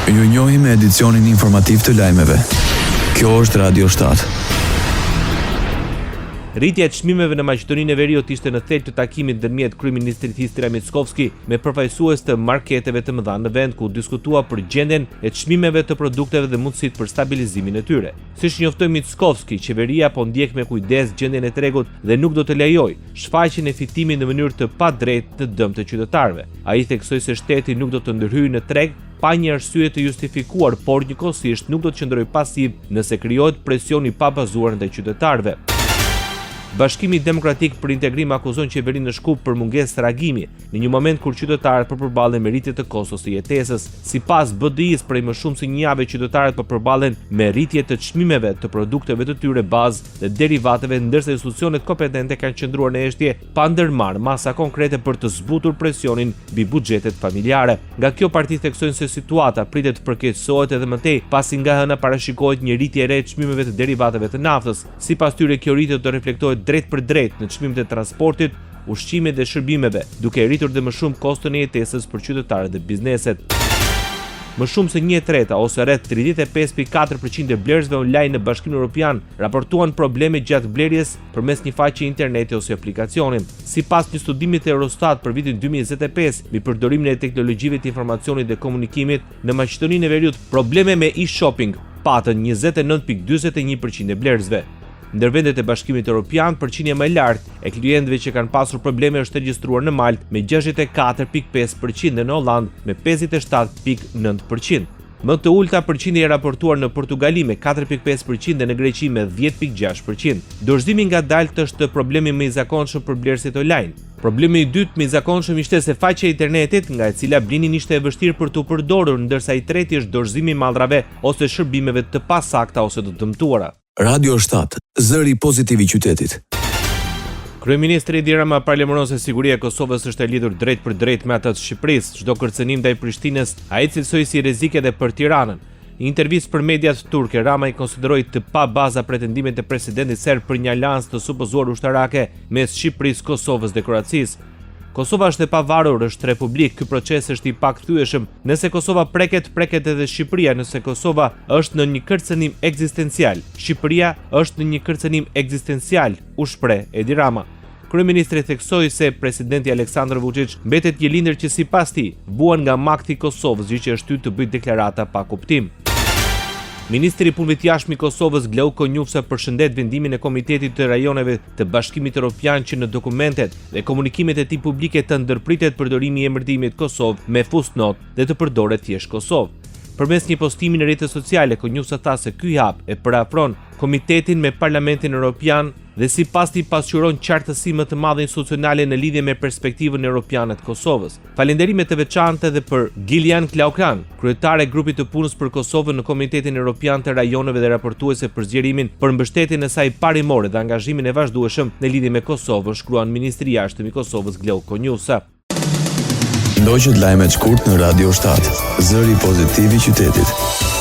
Ju njohim me edicionin informativ të lajmeve. Kjo është Radio 7. Rritja e çmimeve në Maqedoninë e Veriut ishte në thelb të takimit ndërmjet kryeministrit Histria Mickovski me përfaqësues të marketeve të mëdha në vend, ku diskutua për gjendjen e çmimeve të produkteve dhe mundësitë për stabilizimin e tyre. Siç njoftoi Mickovski, qeveria po ndjek me kujdes gjendjen e tregut dhe nuk do të lejojë shfaqjen e fitimit në mënyrë të padrejtë në dëm të qytetarëve. Ai theksoi se shteti nuk do të ndërhyjë në treg pa një arsye të justifikuar, por njëkohësisht nuk do të qëndrojë pasiv nëse krijohet presion i pabazuar ndaj qytetarëve. Bashkimi Demokratik për Integrim akuzon qeverinë në Shkup për mungesë reagimi në një moment kur qytetarët po përballen me rritje të kostos të jetesës. Sipas BDI-s, prej më shumë se një jave qytetarët po përballen me rritje të çmimeve të produkteve të tyre bazë dhe derivateve, ndërsa institucionet kompetente kanë qëndruar në heshtje pa ndërmarrë masa konkrete për të zbutur presionin mbi buxhetet familjare. Nga kjo parti theksojnë se situata pritet të përkeqësohet edhe më tej, pasi nga hëna parashikohet një rritje e re e çmimeve të derivateve të naftës. Sipas tyre, kjo rritje do të reflektohet drejt për drejt në çmimet e transportit, ushqimit dhe shërbimeve, duke rritur dhe më shumë koston e jetesës për qytetarët dhe bizneset. Më shumë se 1/3 ose rreth 35.4% e blerësve online në Bashkimin Evropian raportuan probleme gjatë blerjes përmes një faqe interneti ose aplikacioni. Sipas një studimi të Eurostat për vitin 2025 mbi përdorimin e teknologjive të informacionit dhe komunikimit në Maqedoninë e Veriut, probleme me e-shopping patën 29.41% e blerësve. Ndër vendet e Bashkimit Evropian, përqindja më e lartë e klientëve që kanë pasur probleme është regjistruar në Maltë me 64.5% dhe në Holland me 57.9%. Më të ulta përqindje e raportuar në Portugali me 4.5% dhe në Greqi me 10.6%. Dorëzimi ngadaltë është problemi më i zakonshëm për blerësit online. Problemi i dytë më i zakonshëm ishte se faqja e internetit nga e cila blinin ishte e vështirë për t'u përdorur, ndërsa i treti është dorëzimi i mallrave ose shërbimeve të pasakta ose të dëmtuara. Radio 7, zëri pozitiv i qytetit. Kryeministri Edi Rama paralajmëron se siguria e Kosovës është e lidhur drejt për drejt me atë të Shqipërisë. Çdo kërcënim ndaj Prishtinës ai cilësoi si rrezik edhe për Tiranën. Në intervistë për mediat turke, Rama i konsideroi të pa baza pretendimet e presidentit serb për një aleancë të supozuar ushtarake mes Shqipërisë, Kosovës dhe Kroacisë. Kosova është e pavarur, është republik, ky proces është i pakthyeshëm. Nëse Kosova preket edhe Shqipëria, nëse Kosova është në një kërcënim ekzistencial, Shqipëria është në një kërcënim ekzistencial, u shpreh Edi Rama. Kryeministri theksoi se presidenti Aleksandar Vučić mbetet një lindër që sipas tij vuan nga makti i Kosovës, gjë që është hyrë të bëjë deklarata pa kuptim. Ministri i Punëve të Jashtme i Kosovës Glau Konjufsa përshëndet vendimin e Komitetit të Rajoneve të Bashkimit Evropian që në dokumentet dhe komunikimet e tij publike të ndërpritet përdorimi i emërtimit Kosovë me fusnot dhe të përdoret thjesht Kosovë. Përmes një postimi në rrjetet sociale, Konjufsa tha se ky hap e parafron Komitetin me Parlamentin Evropian dhe sipas tij pasqyron qartësi më të madhe institucionale në lidhje me perspektivën europiane të Kosovës. Falënderime të veçanta edhe për Gillian Klaukan, kryetare e grupit të punës për Kosovën në Komitetin Evropian të Rajoneve dhe raportuese për zgjerimin për mbështetjen e saj parimore dhe angazhimin e vazhdueshëm në lidhje me Kosovën, shkruan Ministri i Jashtëm i Kosovës Glau Konjufsa. Ndoqët lajmet shkurt në Radio 7, zëri pozitiv i qytetit.